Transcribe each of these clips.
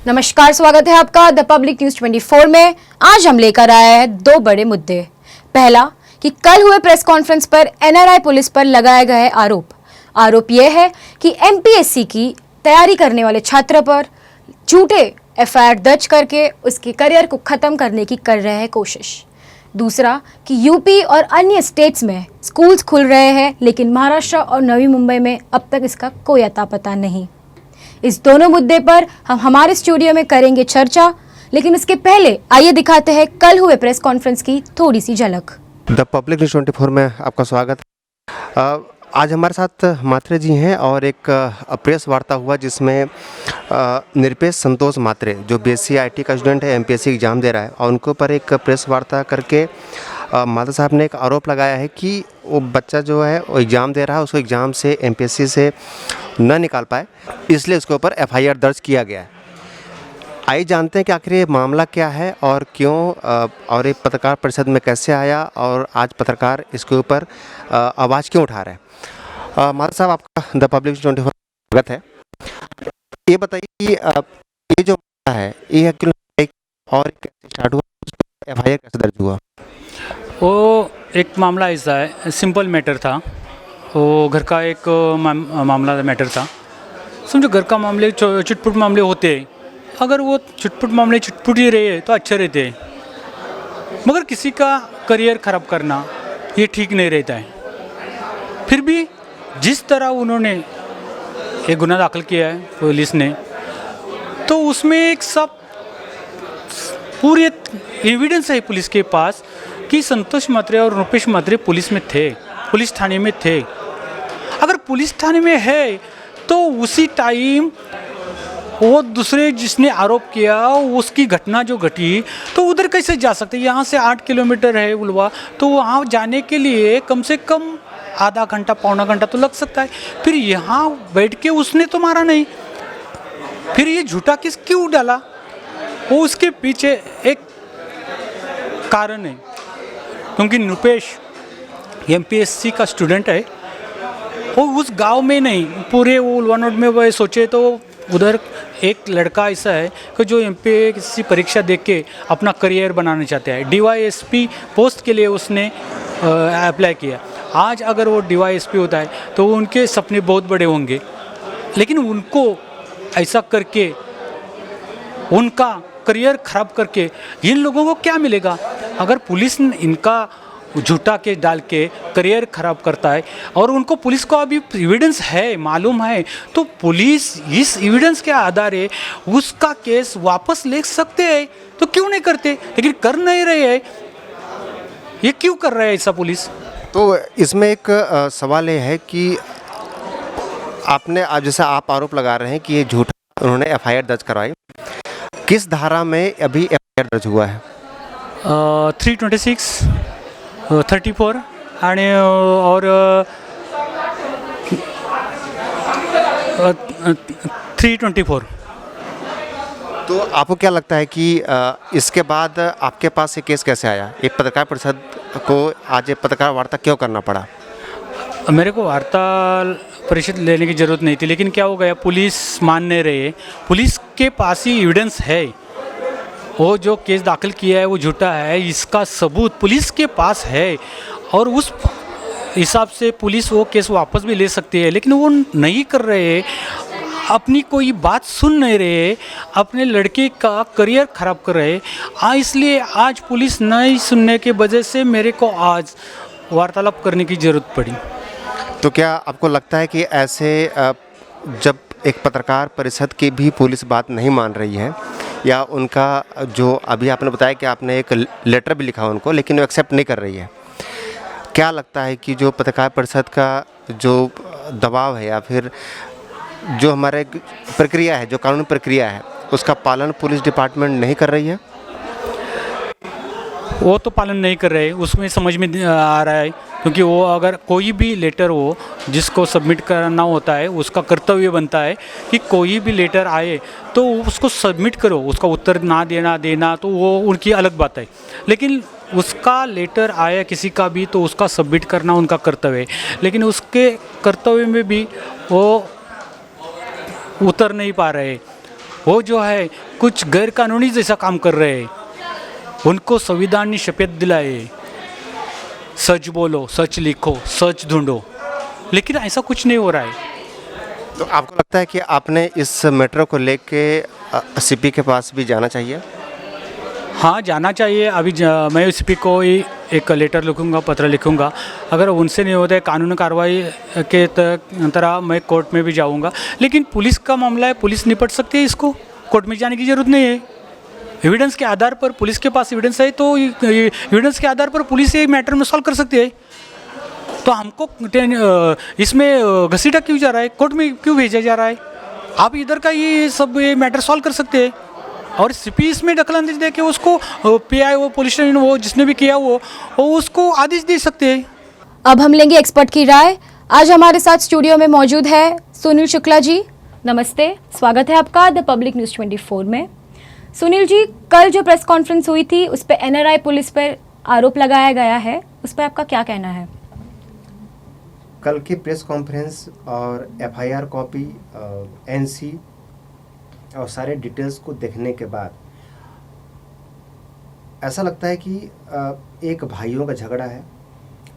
नमस्कार, स्वागत है आपका द पब्लिक न्यूज 24 में। आज हम लेकर आए हैं दो बड़े मुद्दे। पहला कि कल हुए प्रेस कॉन्फ्रेंस पर एनआरआई पुलिस पर लगाए गए आरोप यह है कि एमपीएससी की तैयारी करने वाले छात्र पर झूठे एफआईआर दर्ज करके उसके करियर को खत्म करने की कर रहे हैं कोशिश। दूसरा कि यूपी और अन्य स्टेट्स में स्कूल्स खुल रहे हैं, लेकिन महाराष्ट्र और नवी मुंबई में अब तक इसका कोई अता पता नहीं। इस दोनों मुद्दे पर हम हमारे स्टूडियो में करेंगे चर्चा, लेकिन इसके पहले आइए दिखाते हैं कल हुए प्रेस कॉन्फ्रेंस की थोड़ी सी झलक। द पब्लिक न्यूज 24 में आपका स्वागत है। आज हमारे साथ मात्रे जी हैं और एक प्रेस वार्ता हुआ जिसमें निरपेश संतोष मात्रे जो बीएससी आईटी का स्टूडेंट है, एमपीएससी एग्ज़ाम दे रहा है, और उनके ऊपर एक प्रेस वार्ता करके माता साहब ने एक आरोप लगाया है कि वो बच्चा जो है वो एग्ज़ाम दे रहा है, उसको एग्ज़ाम से एमपीएससी से न निकाल पाए, इसलिए उसके ऊपर एफआईआर दर्ज किया गया है। आइए जानते हैं कि आखिर ये मामला क्या है और क्यों, और ये पत्रकार परिषद में कैसे आया और आज पत्रकार इसके ऊपर आवाज़ क्यों उठा रहे हैं। माता साहब, आपका द पब्लिक 24 स्वागत है। ये बताइए कि ये जो मामला है ये क्यों और कैसे स्टार्ट हुआ, एफआईआर कैसे दर्ज हुआ? वो एक मामला ऐसा है, सिंपल मैटर था। वो घर का एक मामला मैटर था। समझो घर का मामले चुटपुट मामले होते हैं, अगर वो चुटपुट मामले चुटपुट ही रहे तो अच्छे रहते हैं, मगर किसी का करियर ख़राब करना ये ठीक नहीं रहता है। फिर भी जिस तरह उन्होंने एक गुनाह दाखिल किया है पुलिस ने, तो उसमें एक सब पूरे एविडेंस है पुलिस के पास कि संतोष मात्रे और रुपेश मात्रे पुलिस में थे, पुलिस थाने में थे। अगर पुलिस थाने में है तो उसी टाइम वो दूसरे जिसने आरोप किया उसकी घटना जो घटी तो उधर कैसे जा सकते? यहाँ से 8 किलोमीटर है उलवा, तो वहाँ जाने के लिए कम से कम आधा घंटा पौना घंटा तो लग सकता है। फिर यहाँ बैठ के उसने तो मारा नहीं, फिर ये झूठा केस क्यों डाला? वो उसके पीछे एक कारण है, क्योंकि नुपेश एमपीएससी का स्टूडेंट है। वो उस गांव में नहीं, पूरे वो उलवानोड में वह सोचे तो उधर एक लड़का ऐसा है कि जो एमपीएससी परीक्षा देख के अपना करियर बनाना चाहता है। डीवाईएसपी पोस्ट के लिए उसने अप्लाई किया। आज अगर वो डीवाईएसपी होता है तो उनके सपने बहुत बड़े होंगे, लेकिन उनको ऐसा करके उनका करियर ख़राब करके इन लोगों को क्या मिलेगा? अगर पुलिस इनका झूठा केस डाल के करियर ख़राब करता है और उनको पुलिस को अभी एविडेंस है, मालूम है, तो पुलिस इस एविडेंस के आधार उसका केस वापस ले सकते हैं, तो क्यों नहीं करते? लेकिन कर नहीं रहे हैं। ये क्यों कर रहे हैं ऐसा पुलिस? तो इसमें एक सवाल ये है कि आपने आज जैसा आप आरोप लगा रहे हैं कि ये झूठा उन्होंने एफआईआर दर्ज करवाई, किस धारा में अभी एफआईआर दर्ज हुआ है? 326, 34 आणि और 324। तो आपको क्या लगता है कि इसके बाद आपके पास ये केस कैसे आया? एक पत्रकार परिषद को आज ये पत्रकार वार्ता क्यों करना पड़ा? मेरे को वार्ता परिषद लेने की ज़रूरत नहीं थी, लेकिन क्या हो गया, पुलिस मान नहीं रही है। पुलिस के पास ही एविडेंस है, वो जो केस दाखिल किया है वो झूठा है, इसका सबूत पुलिस के पास है, और उस हिसाब से पुलिस वो केस वापस भी ले सकती है, लेकिन वो नहीं कर रहे, अपनी कोई बात सुन नहीं रहे, अपने लड़के का करियर ख़राब कर रहे। इसलिए आज पुलिस नहीं सुनने के वजह से मेरे को आज वार्तालाप करने की ज़रूरत पड़ी। तो क्या आपको लगता है कि ऐसे जब एक पत्रकार परिषद की भी पुलिस बात नहीं मान रही है, या उनका जो अभी आपने बताया कि आपने एक लेटर भी लिखा उनको, लेकिन वो एक्सेप्ट नहीं कर रही है, क्या लगता है कि जो पत्रकार परिषद का जो दबाव है या फिर जो हमारे प्रक्रिया है, जो कानूनी प्रक्रिया है, उसका पालन पुलिस डिपार्टमेंट नहीं कर रही है? वो तो पालन नहीं कर रहे, उसमें समझ में आ रहा है, क्योंकि वो अगर कोई भी लेटर हो जिसको सबमिट करना होता है, उसका कर्तव्य बनता है कि कोई भी लेटर आए तो उसको सबमिट करो, उसका उत्तर ना देना तो वो उनकी अलग बात है, लेकिन उसका लेटर आया किसी का भी तो उसका सबमिट करना उनका कर्तव्य है। लेकिन उसके कर्तव्य में भी वो उतर नहीं पा रहे। वो जो है कुछ गैर कानूनी जैसा काम कर रहे हैं। उनको संविधान ने शपथ दिलाए, सच बोलो, सच लिखो, सच ढूंढो, लेकिन ऐसा कुछ नहीं हो रहा है। तो आपको लगता है कि आपने इस मैटर को लेके सीपी के पास भी जाना चाहिए? हाँ, जाना चाहिए। अभी मैं एसपी को ही एक लेटर लिखूंगा, पत्र लिखूंगा। अगर उनसे नहीं होता है कानूनी कार्रवाई के तरह मैं कोर्ट में भी जाऊंगा। लेकिन पुलिस का मामला है, पुलिस निपट सकती है इसको, कोर्ट में जाने की ज़रूरत नहीं है। एविडेंस के आधार पर, पुलिस के पास एविडेंस है तो एविडेंस के आधार पर पुलिस ये मैटर में सॉल्व कर सकती है। तो हमको इसमें घसीटा क्यों जा रहा है, कोर्ट में क्यों भेजा जा रहा है? आप इधर का ये सब ये मैटर सॉल्व कर सकते हैं और सीपी इसमें दखलंदाजी दे के उसको पीआई वो पुलिस स्टेशन वो जिसने भी किया वो उसको आदेश दे सकते हैं। अब हम लेंगे एक्सपर्ट की राय। आज हमारे साथ स्टूडियो में मौजूद है सुनील शुक्ला जी। नमस्ते, स्वागत है आपका द पब्लिक न्यूज़ 24 में। सुनील जी, कल जो प्रेस कॉन्फ्रेंस हुई थी उस पर एनआरआई पुलिस पर आरोप लगाया गया है, उस पर आपका क्या कहना है? कल की प्रेस कॉन्फ्रेंस और एफआईआर कॉपी, एनसी और सारे डिटेल्स को देखने के बाद ऐसा लगता है कि एक भाइयों का झगड़ा है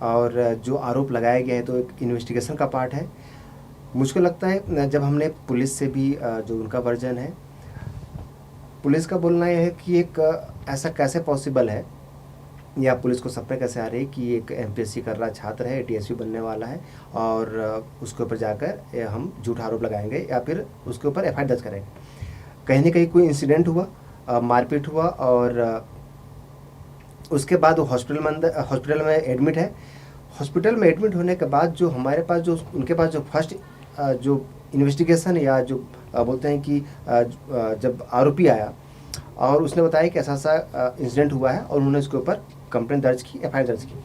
और जो आरोप लगाया गया है तो एक इन्वेस्टिगेशन का पार्ट है। मुझको लगता है जब हमने पुलिस से भी जो उनका वर्जन है, पुलिस का बोलना यह है कि एक ऐसा कैसे पॉसिबल है या पुलिस को सपने कैसे आ रही कि एक एमपीएससी कर रहा छात्र है, टीएसपी बनने वाला है और उसके ऊपर जाकर हम झूठा आरोप लगाएंगे या फिर उसके ऊपर एफआईआर दर्ज करेंगे। कहीं ना कहीं कोई इंसिडेंट हुआ, मारपीट हुआ और उसके बाद वो हॉस्पिटल में एडमिट है। हॉस्पिटल में एडमिट होने के बाद जो हमारे पास जो उनके पास जो फर्स्ट जो इन्वेस्टिगेशन या जो बोलते हैं कि जब आरोपी आया और उसने बताया कि ऐसा ऐसा इंसिडेंट हुआ है और उन्होंने उसके ऊपर कंप्लेंट दर्ज की, एफआईआर दर्ज की।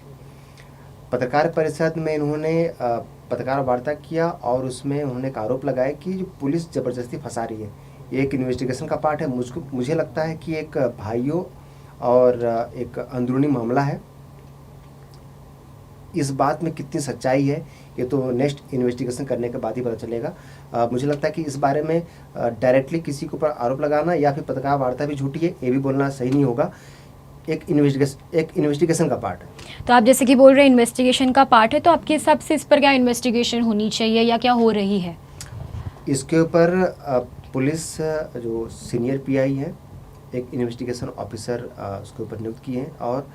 पत्रकार परिषद में इन्होंने पत्रकार वार्ता किया और उसमें उन्होंने एक आरोप लगाया कि जो पुलिस ज़बरदस्ती फंसा रही है। ये एक इन्वेस्टिगेशन का पार्ट है। मुझे लगता है कि एक भाइयों और एक अंदरूनी मामला है। इस बात में कितनी सच्चाई है ये तो नेक्स्ट इन्वेस्टिगेशन करने के बाद ही पता चलेगा। मुझे लगता है कि इस बारे में डायरेक्टली किसी के ऊपर आरोप लगाना या फिर पत्रकार वार्ता भी झूठी है ये भी बोलना सही नहीं होगा। एक इन्वेस्टिगेशन का पार्ट है। तो आप जैसे कि बोल रहे हैं इन्वेस्टिगेशन का पार्ट है, तो आपके हिसाब से इस पर क्या इन्वेस्टिगेशन होनी चाहिए या क्या हो रही है? इसके ऊपर पुलिस जो सीनियर पीआई है, एक इन्वेस्टिगेशन ऑफिसर उसके ऊपर नियुक्त किए हैं और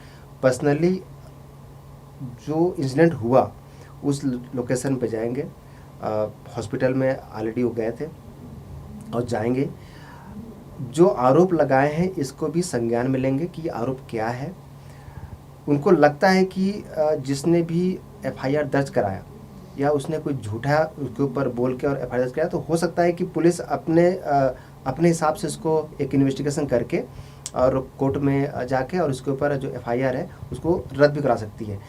पर्सनली जो इंसिडेंट हुआ उस लोकेशन पे जाएंगे। हॉस्पिटल में ऑलरेडी वो गए थे और जाएंगे। जो आरोप लगाए हैं इसको भी संज्ञान में लेंगे कि आरोप क्या है। उनको लगता है कि जिसने भी एफआईआर दर्ज कराया या उसने कोई झूठा उसके ऊपर बोल के और एफआईआर दर्ज कराया तो हो सकता है कि पुलिस अपने हिसाब से इसको एक इन्वेस्टिगेशन करके और कोर्ट में जाके और उसके ऊपर जो एफआईआर है उसको रद्द भी करा सकती है।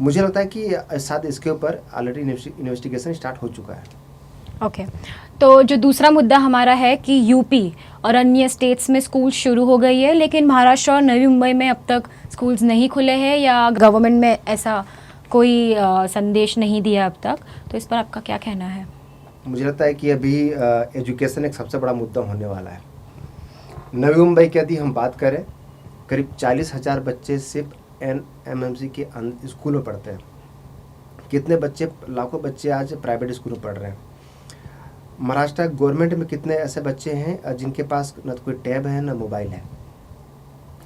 मुझे लगता है कि शायद इसके ऊपर ऑलरेडी इन्वेस्टिगेशन स्टार्ट हो चुका है। ओके, तो जो दूसरा मुद्दा हमारा है कि यूपी और अन्य स्टेट्स में स्कूल शुरू हो गई है, लेकिन महाराष्ट्र और नवी मुंबई में अब तक स्कूल्स नहीं खुले हैं या गवर्नमेंट में ऐसा कोई संदेश नहीं दिया अब तक, तो इस पर आपका क्या कहना है? मुझे लगता है कि अभी एजुकेशन एक सबसे बड़ा मुद्दा होने वाला है। नवी मुंबई की यदि हम बात करें, करीब 40,000 बच्चे सिर्फ एनएमएमसी के स्कूल में पढ़ते हैं। कितने बच्चे, लाखों बच्चे आज प्राइवेट स्कूल में पढ़ रहे हैं। महाराष्ट्र गवर्नमेंट में कितने ऐसे बच्चे हैं जिनके पास न तो कोई टैब है न मोबाइल है।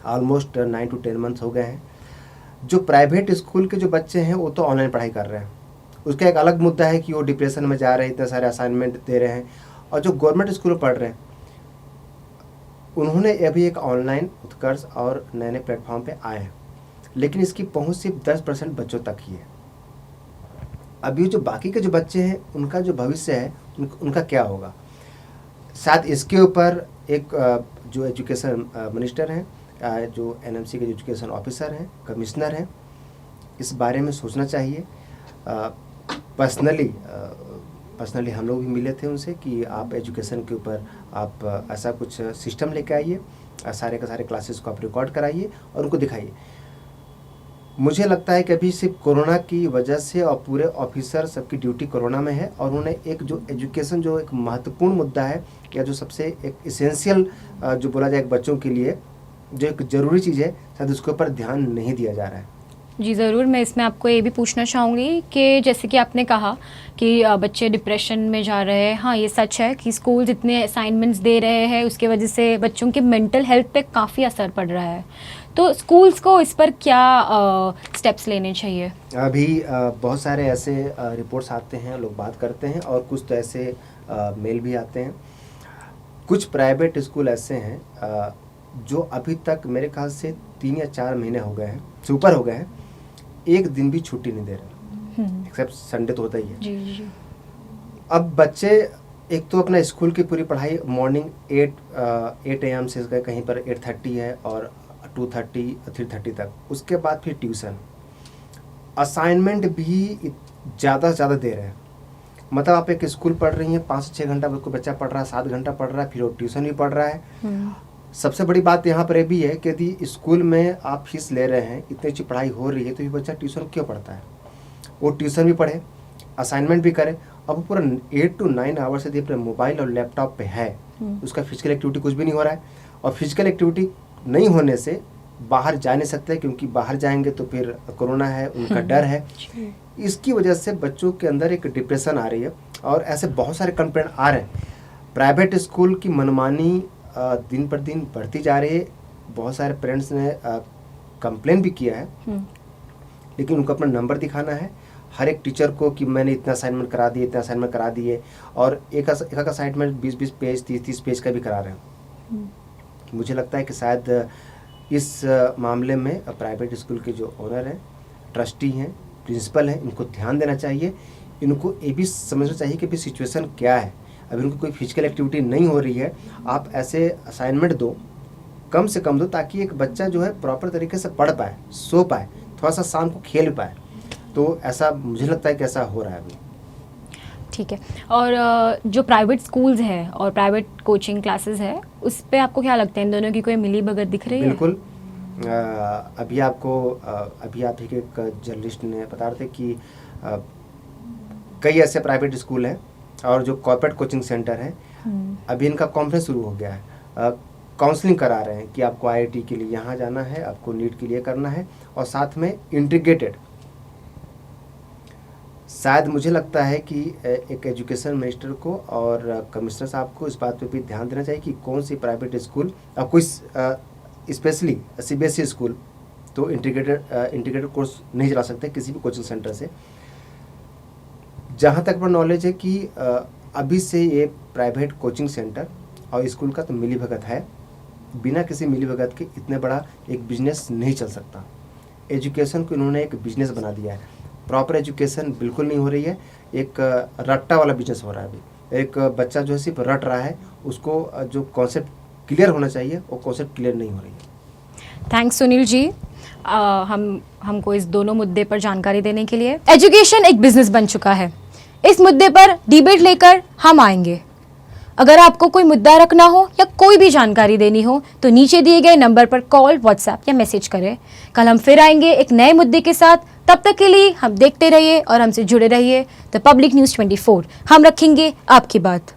ऑलमोस्ट 9 to 10 मंथ्स हो गए हैं। जो प्राइवेट स्कूल के जो बच्चे हैं वो तो ऑनलाइन पढ़ाई कर रहे हैं। उसका एक अलग मुद्दा है कि वो डिप्रेशन में जा रहे हैं, इतने सारे असाइनमेंट दे रहे हैं। और जो गवर्नमेंट स्कूल में पढ़ रहे हैं उन्होंने अभी एक ऑनलाइन उत्कर्ष और नए नए प्लेटफॉर्म पे आए हैं, लेकिन इसकी पहुंच सिर्फ 10% बच्चों तक ही है। अभी जो बाकी के जो बच्चे हैं उनका जो भविष्य है उनका क्या होगा? शायद इसके ऊपर एक जो एजुकेशन मिनिस्टर हैं, जो एनएमसी के एजुकेशन ऑफिसर हैं, कमिश्नर हैं, इस बारे में सोचना चाहिए। पर्सनली हम लोग भी मिले थे उनसे कि आप एजुकेशन के ऊपर आप ऐसा कुछ सिस्टम लेके आइए, सारे के सारे क्लासेस को आप रिकॉर्ड कराइए और उनको दिखाइए। मुझे लगता है कि अभी सिर्फ कोरोना की वजह से और पूरे ऑफिसर सबकी ड्यूटी कोरोना में है, और उन्हें एक जो एजुकेशन जो एक महत्वपूर्ण मुद्दा है, या जो सबसे एक इसेंशियल जो बोला जाए बच्चों के लिए जो एक ज़रूरी चीज़ है, शायद उसके ऊपर ध्यान नहीं दिया जा रहा है। जी ज़रूर, मैं इसमें आपको ये भी पूछना चाहूँगी कि जैसे कि आपने कहा कि बच्चे डिप्रेशन में जा रहे हैं। हाँ, ये सच है कि स्कूल जितने असाइनमेंट्स दे रहे हैं उसके वजह से बच्चों के मेंटल हेल्थ पे काफ़ी असर पड़ रहा है। तो स्कूल्स को इस पर क्या स्टेप्स लेने चाहिए? अभी बहुत सारे ऐसे रिपोर्ट्स आते हैं, लोग बात करते हैं, और कुछ तो ऐसे मेल भी आते हैं। कुछ प्राइवेट स्कूल ऐसे हैं जो अभी तक मेरे ख्याल से 3 या 4 महीने हो गए हैं, सुपर हो गए हैं, एक दिन भी छुट्टी नहीं दे रहे, एक्सेप्ट संडे तो होता ही है। जी जी। अब बच्चे एक तो अपना स्कूल की पूरी पढ़ाई मॉर्निंग 8 AM से कहीं पर 8:30 है और 2:30 3:30 तक, उसके बाद फिर ट्यूशन, असाइनमेंट भी ज़्यादा से ज़्यादा दे रहे हैं। मतलब आप एक स्कूल पढ़ रही हैं, 5 से 6 घंटा कोई बच्चा पढ़ रहा है, 7 घंटा पढ़ रहा है, फिर वो ट्यूशन भी पढ़ रहा है। सबसे बड़ी बात यहाँ पर ये भी है कि यदि स्कूल में आप फीस ले रहे हैं, इतनी अच्छी पढ़ाई हो रही है, तो ये बच्चा ट्यूशन क्यों पढ़ता है? वो ट्यूशन भी पढ़े, असाइनमेंट भी करे। अब वो पूरा 8 to 9 आवर्स यदि अपने मोबाइल और लैपटॉप पे है, उसका फिजिकल एक्टिविटी कुछ भी नहीं हो रहा है, और फिजिकल एक्टिविटी नहीं होने से बाहर जा नहीं सकते, क्योंकि बाहर जाएंगे तो फिर कोरोना है, उनका डर है। इसकी वजह से बच्चों के अंदर एक डिप्रेशन आ रही है, और ऐसे बहुत सारे कंप्लेंट आ रहे हैं। प्राइवेट स्कूल की मनमानी दिन पर दिन बढ़ती जा रही है। बहुत सारे पेरेंट्स ने कंप्लेन भी किया है, लेकिन उनको अपना नंबर दिखाना है हर एक टीचर को कि मैंने इतना असाइनमेंट करा दिए, इतना असाइनमेंट करा दिए, और एक असाइनमेंट 20-20 पेज 30-30 पेज का भी करा रहे हैं। मुझे लगता है कि शायद इस मामले में प्राइवेट स्कूल के जो ओनर हैं, ट्रस्टी हैं, प्रिंसिपल हैं, इनको ध्यान देना चाहिए। इनको ये भी समझना चाहिए कि अभी सिचुएशन क्या है। अभी उनको कोई फिजिकल एक्टिविटी नहीं हो रही है, आप ऐसे असाइनमेंट दो, कम से कम दो, ताकि एक बच्चा जो है प्रॉपर तरीके से पढ़ पाए, सो पाए, थोड़ा सा शाम को खेल पाए। तो ऐसा मुझे लगता है कि ऐसा हो रहा है अभी। ठीक है। और जो प्राइवेट स्कूल्स हैं और प्राइवेट कोचिंग क्लासेस है, उस पे आपको क्या लगता है, इन दोनों की कोई मिली भगत दिख रही है? बिल्कुल। अभी आप ही के एक जर्नलिस्ट ने बता रहे थे कि कई ऐसे प्राइवेट स्कूल हैं और जो कॉर्पोरेट कोचिंग सेंटर हैं, अभी इनका कॉन्फ्रेंस शुरू हो गया है। काउंसलिंग करा रहे हैं कि आपको IIT के लिए यहाँ जाना है, आपको नीट के लिए करना है, और साथ में इंटीग्रेटेड। शायद मुझे लगता है कि एक एजुकेशन मिनिस्टर को और कमिश्नर साहब को इस बात पे भी ध्यान देना चाहिए कि कौन सी प्राइवेट स्कूल और कोई स्पेशली CBSE स्कूल तो इंटीग्रेटेड कोर्स नहीं चला सकते किसी भी कोचिंग सेंटर से। जहाँ तक पर नॉलेज है कि अभी से ये प्राइवेट कोचिंग सेंटर और स्कूल का तो मिली भगत है, बिना किसी मिली भगत के इतने बड़ा एक बिजनेस नहीं चल सकता। एजुकेशन को इन्होंने एक बिजनेस बना दिया है, प्रॉपर एजुकेशन बिल्कुल नहीं हो रही है, एक रट्टा वाला बिजनेस हो रहा है। अभी एक बच्चा जो है सिर्फ रट रहा है, उसको जो कॉन्सेप्ट क्लियर होना चाहिए वो कॉन्सेप्ट क्लियर नहीं हो रही है। थैंक्स सुनील जी, हमको इस दोनों मुद्दे पर जानकारी देने के लिए। एजुकेशन एक बिजनेस बन चुका है, इस मुद्दे पर डिबेट लेकर हम आएंगे। अगर आपको कोई मुद्दा रखना हो या कोई भी जानकारी देनी हो तो नीचे दिए गए नंबर पर कॉल, व्हाट्सएप या मैसेज करें। कल हम फिर आएंगे एक नए मुद्दे के साथ। तब तक के लिए हम देखते रहिए और हमसे जुड़े रहिए द पब्लिक न्यूज़ 24। हम रखेंगे आपकी बात।